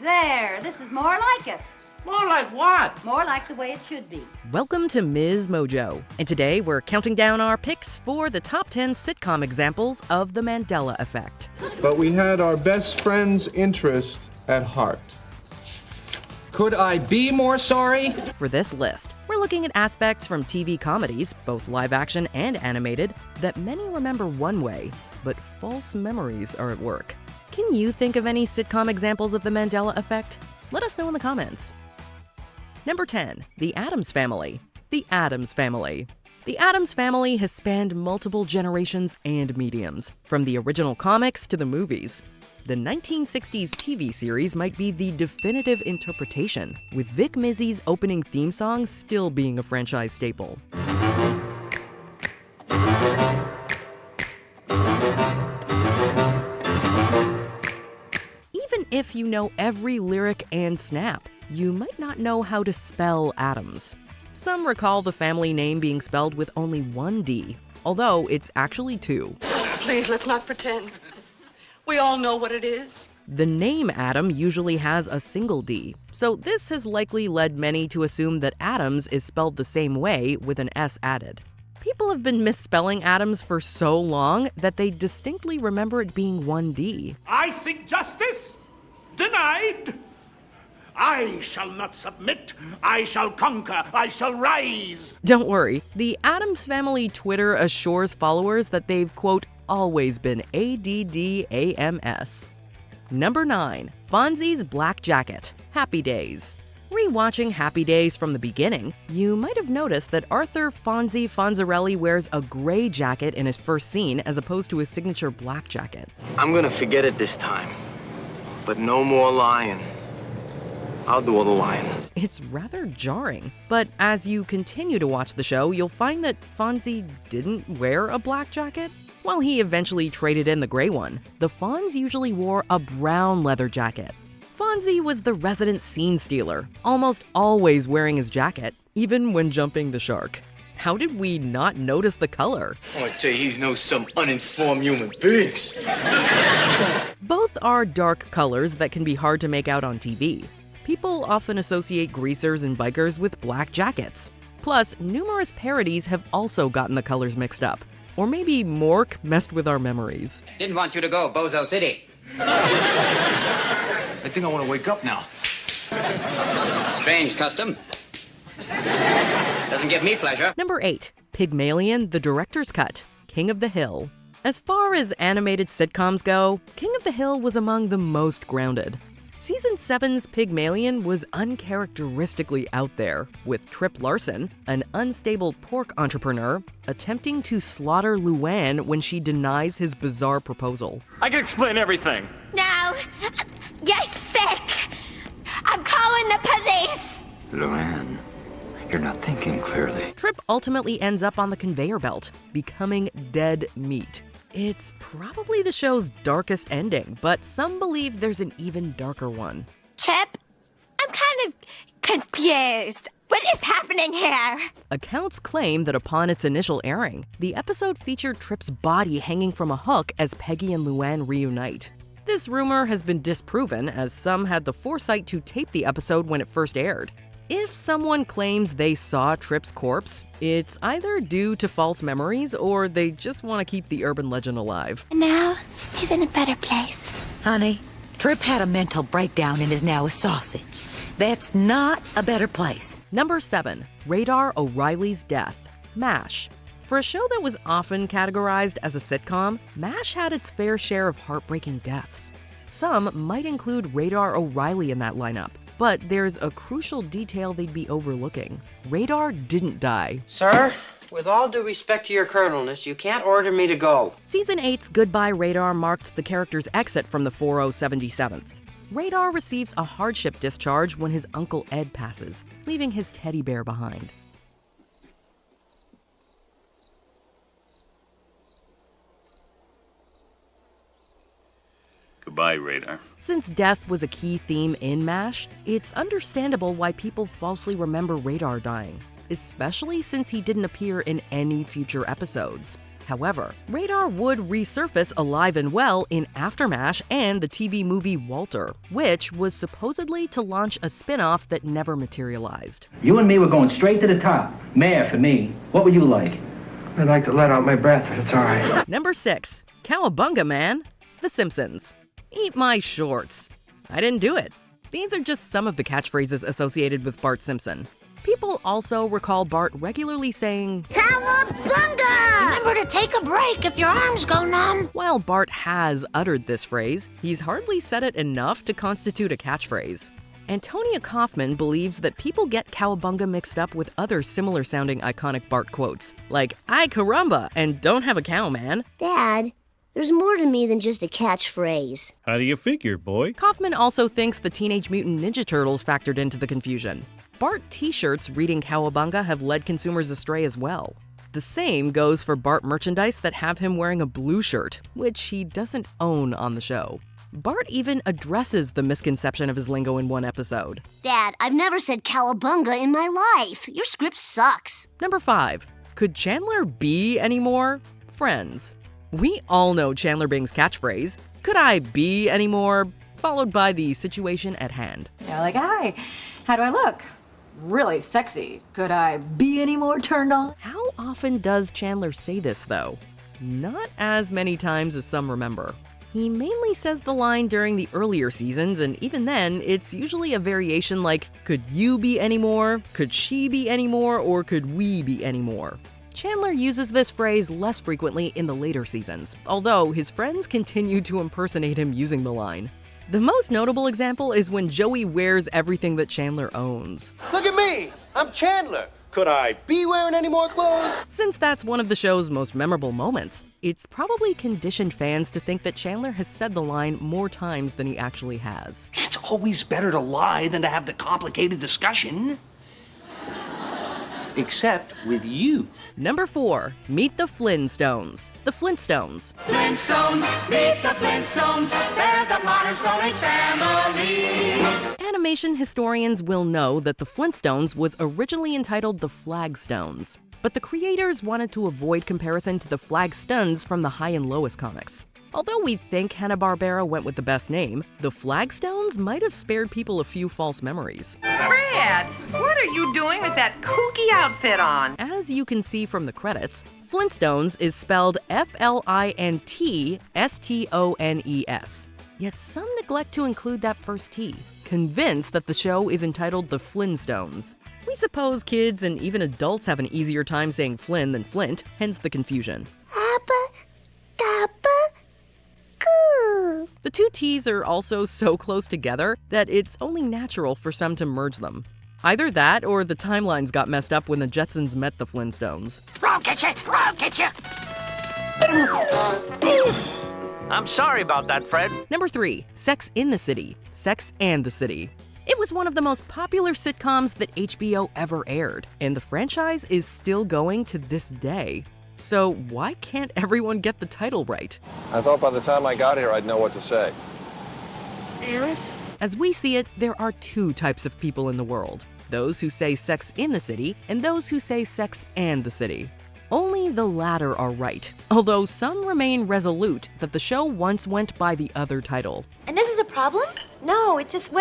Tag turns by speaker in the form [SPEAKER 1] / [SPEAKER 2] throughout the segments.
[SPEAKER 1] There, this is more like it.
[SPEAKER 2] More like what?
[SPEAKER 1] More like the way it should be.
[SPEAKER 3] Welcome to MsMojo, and today we're counting down our picks for the top 10 sitcom examples of the Mandela Effect.
[SPEAKER 4] But we had our best friend's interest at heart.
[SPEAKER 2] Could I be more sorry?
[SPEAKER 3] For this list, we're looking at aspects from TV comedies, both live action and animated, that many remember one way, but false memories are at work. Can you think of any sitcom examples of the Mandela Effect? Let us know in the comments. Number 10. The Addams Family. The Addams Family. The Addams Family has spanned multiple generations and mediums, from the original comics to the movies. The 1960s TV series might be the definitive interpretation, with Vic Mizzy's opening theme song still being a franchise staple. Even if you know every lyric and snap, you might not know how to spell Addams. Some recall the family name being spelled with only one D, although it's actually two.
[SPEAKER 5] Please, let's not pretend. We all know what it is.
[SPEAKER 3] The name Adam usually has a single D, so this has likely led many to assume that Addams is spelled the same way with an S added. People have been misspelling Addams for so long that they distinctly remember it being one D.
[SPEAKER 6] I seek justice. Denied. I shall not submit. I shall conquer. I shall rise.
[SPEAKER 3] Don't worry, the Addams Family Twitter assures followers that they've, quote, always been ADDAMS. Number 9. Fonzie's Black Jacket. Happy Days. Rewatching Happy Days from the beginning, you might have noticed that Arthur Fonzie Fonzarelli wears a gray jacket in his first scene as opposed to his signature black jacket.
[SPEAKER 7] I'm gonna forget it this time, but no more lying. I'll do all the lying.
[SPEAKER 3] It's rather jarring, but as you continue to watch the show, you'll find that Fonzie didn't wear a black jacket. While he eventually traded in the gray one, the Fonz usually wore a brown leather jacket. Fonzie was the resident scene stealer, almost always wearing his jacket, even when jumping the shark. How did we not notice the color?
[SPEAKER 7] I want to tell you, he knows some uninformed human beings.
[SPEAKER 3] Both are dark colors that can be hard to make out on TV. People often associate greasers and bikers with black jackets. Plus, numerous parodies have also gotten the colors mixed up. Or maybe Mork messed with our memories.
[SPEAKER 8] Didn't want you to go, Bozo City.
[SPEAKER 7] I think I want to wake up now.
[SPEAKER 8] Strange custom. Doesn't give me pleasure.
[SPEAKER 3] Number 8. Pygmalion, the Director's Cut. King of the Hill. As far as animated sitcoms go, King of the Hill was among the most grounded. Season 7's Pygmalion was uncharacteristically out there, with Trip Larson, an unstable pork entrepreneur, attempting to slaughter Luann when she denies his bizarre proposal.
[SPEAKER 6] I can explain everything.
[SPEAKER 9] No, you're sick. I'm calling the police.
[SPEAKER 10] Luann, you're not thinking clearly.
[SPEAKER 3] Trip ultimately ends up on the conveyor belt, becoming dead meat. It's probably the show's darkest ending, but some believe there's an even darker one.
[SPEAKER 9] Chip, I'm kind of confused. What is happening here?
[SPEAKER 3] Accounts claim that upon its initial airing, the episode featured Trip's body hanging from a hook as Peggy and Luann reunite. This rumor has been disproven, as some had the foresight to tape the episode when it first aired. If someone claims they saw Trip's corpse, it's either due to false memories or they just want to keep the urban legend alive.
[SPEAKER 9] Now, he's in a better place.
[SPEAKER 11] Honey, Trip had a mental breakdown and is now a sausage. That's not a better place.
[SPEAKER 3] Number 7. Radar O'Reilly's Death. MASH. For a show that was often categorized as a sitcom, MASH had its fair share of heartbreaking deaths. Some might include Radar O'Reilly in that lineup, but there's a crucial detail they'd be overlooking. Radar didn't die.
[SPEAKER 2] Sir, with all due respect to your colonelness, you can't order me to go.
[SPEAKER 3] Season 8's Goodbye Radar marked the character's exit from the 4077th. Radar receives a hardship discharge when his Uncle Ed passes, leaving his teddy bear behind.
[SPEAKER 12] Goodbye, Radar.
[SPEAKER 3] Since death was a key theme in MASH, it's understandable why people falsely remember Radar dying, especially since he didn't appear in any future episodes. However, Radar would resurface alive and well in Aftermath and the TV movie Walter, which was supposedly to launch a spin-off that never materialized.
[SPEAKER 12] You and me were going straight to the top. Mayor for me. What would you like?
[SPEAKER 13] I'd like to let out my breath if it's all right.
[SPEAKER 3] Number 6. Cowabunga, man. The Simpsons. Eat my shorts. I didn't do it. These are just some of the catchphrases associated with Bart Simpson. People also recall Bart regularly saying,
[SPEAKER 9] Cowabunga! Remember to take a break if your arms go numb.
[SPEAKER 3] While Bart has uttered this phrase, he's hardly said it enough to constitute a catchphrase. Antonia Kaufman believes that people get cowabunga mixed up with other similar-sounding iconic Bart quotes, like, "Ay caramba," and "Don't have a cow, man."
[SPEAKER 14] Dad, there's more to me than just a catchphrase.
[SPEAKER 15] How do you figure, boy?
[SPEAKER 3] Kaufman also thinks the Teenage Mutant Ninja Turtles factored into the confusion. Bart t-shirts reading cowabunga have led consumers astray as well. The same goes for Bart merchandise that have him wearing a blue shirt, which he doesn't own on the show. Bart even addresses the misconception of his lingo in one episode.
[SPEAKER 14] Dad, I've never said cowabunga in my life. Your script sucks.
[SPEAKER 3] Number 5. Could Chandler be any more? Friends. We all know Chandler Bing's catchphrase, "Could I be any more?" followed by the situation at hand.
[SPEAKER 16] Yeah, like, "Hi, how do I look? Really sexy. Could I be any more turned on?"
[SPEAKER 3] How often does Chandler say this, though? Not as many times as some remember. He mainly says the line during the earlier seasons, and even then, it's usually a variation like, "Could you be any more? Could she be any more? Or could we be any more?" Chandler uses this phrase less frequently in the later seasons, although his friends continue to impersonate him using the line. The most notable example is when Joey wears everything that Chandler owns.
[SPEAKER 17] "Look at me! I'm Chandler! Could I be wearing any more clothes?"
[SPEAKER 3] Since that's one of the show's most memorable moments, it's probably conditioned fans to think that Chandler has said the line more times than he actually has.
[SPEAKER 6] It's always better to lie than to have the complicated discussion. Except with you.
[SPEAKER 3] Number 4. Meet the Flintstones. The Flintstones.
[SPEAKER 18] Flintstones, meet the Flintstones. They're the modern Stone Age family.
[SPEAKER 3] Animation historians will know that the Flintstones was originally entitled the Flagstones, but the creators wanted to avoid comparison to the Flagstones from the High and Lois comics. Although we think Hanna-Barbera went with the best name, the Flagstones might have spared people a few false memories.
[SPEAKER 2] Fred, what are you doing with that kooky outfit on?
[SPEAKER 3] As you can see from the credits, Flintstones is spelled Flintstones. Yet some neglect to include that first T, convinced that the show is entitled The Flintstones. We suppose kids and even adults have an easier time saying Flynn than Flint, hence the confusion. The two T's are also so close together that it's only natural for some to merge them. Either that or the timelines got messed up when the Jetsons met the Flintstones.
[SPEAKER 18] Wrong kitchen! Wrong kitchen!
[SPEAKER 17] I'm sorry about that, Fred.
[SPEAKER 3] Number 3. Sex in the City. Sex and the City. It was one of the most popular sitcoms that HBO ever aired, and the franchise is still going to this day. So why can't everyone get the title right?
[SPEAKER 19] I thought by the time I got here I'd know what to say.
[SPEAKER 3] As we see it, there are two types of people in the world. Those who say Sex in the City and those who say Sex and the City. Only the latter are right, although some remain resolute that the show once went by the other title.
[SPEAKER 9] And this is a problem? No, it feels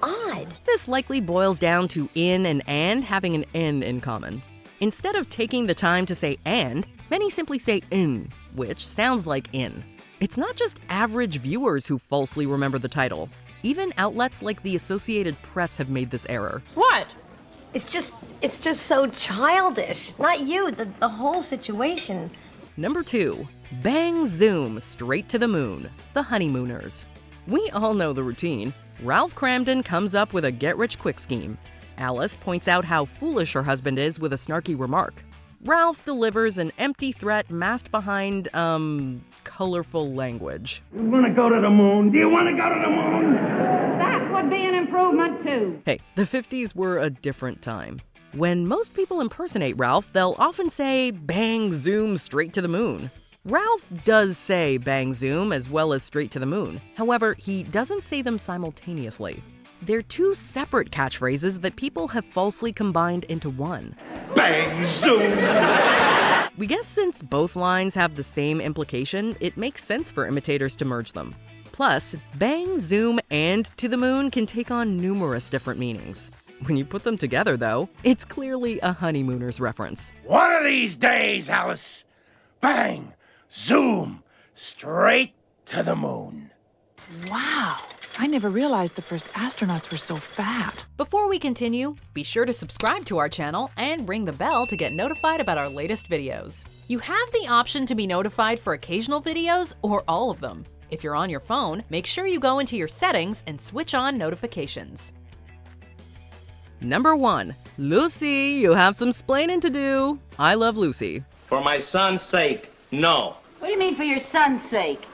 [SPEAKER 9] odd.
[SPEAKER 3] This likely boils down to in and having an N in common. Instead of taking the time to say and, many simply say in, which sounds like in. It's not just average viewers who falsely remember the title. Even outlets like the Associated Press have made this error.
[SPEAKER 20] What? It's just so childish. Not you, the whole situation.
[SPEAKER 3] Number 2. Bang Zoom, Straight to the Moon. The Honeymooners. We all know the routine. Ralph Cramden comes up with a get-rich-quick scheme. Alice points out how foolish her husband is with a snarky remark. Ralph delivers an empty threat masked behind, colorful language.
[SPEAKER 21] You want to go to the moon? Do you want to go to the moon?
[SPEAKER 1] That would be an improvement, too.
[SPEAKER 3] Hey, the 50s were a different time. When most people impersonate Ralph, they'll often say, bang, zoom, straight to the moon. Ralph does say bang, zoom, as well as straight to the moon. However, he doesn't say them simultaneously. They're two separate catchphrases that people have falsely combined into one.
[SPEAKER 21] Bang, zoom!
[SPEAKER 3] We guess since both lines have the same implication, it makes sense for imitators to merge them. Plus, bang, zoom, and to the moon can take on numerous different meanings. When you put them together, though, it's clearly a Honeymooners reference.
[SPEAKER 21] One of these days, Alice, bang, zoom, straight to the moon.
[SPEAKER 15] Wow, I never realized the first astronauts were so fat.
[SPEAKER 22] Before we continue, be sure to subscribe to our channel and ring the bell to get notified about our latest videos. You have the option to be notified for occasional videos or all of them. If you're on your phone, make sure you go into your settings and switch on notifications.
[SPEAKER 3] Number 1. Lucy, you have some splaining to do. I love Lucy.
[SPEAKER 23] For my son's sake, no.
[SPEAKER 1] What do you mean for your son's sake?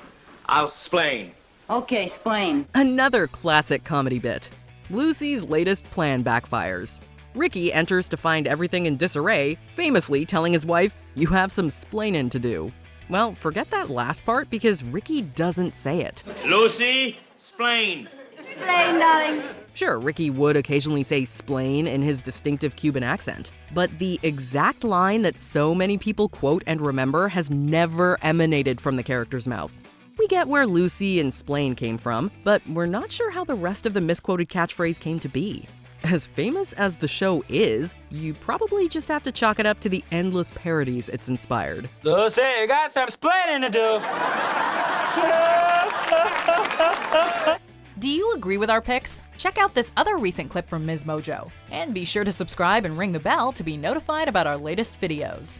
[SPEAKER 23] I'll splain.
[SPEAKER 1] Okay, splain.
[SPEAKER 3] Another classic comedy bit. Lucy's latest plan backfires. Ricky enters to find everything in disarray, famously telling his wife, "You have some splainin' to do." Well, forget that last part because Ricky doesn't say it.
[SPEAKER 23] Lucy, splain.
[SPEAKER 1] Splain, darling.
[SPEAKER 3] Sure, Ricky would occasionally say splain in his distinctive Cuban accent, but the exact line that so many people quote and remember has never emanated from the character's mouth. We get where Lucy and splain came from, but we're not sure how the rest of the misquoted catchphrase came to be. As famous as the show is, you probably just have to chalk it up to the endless parodies it's inspired.
[SPEAKER 15] Lucy, you got some splaining to do.
[SPEAKER 22] Do you agree with our picks? Check out this other recent clip from MsMojo. And be sure to subscribe and ring the bell to be notified about our latest videos.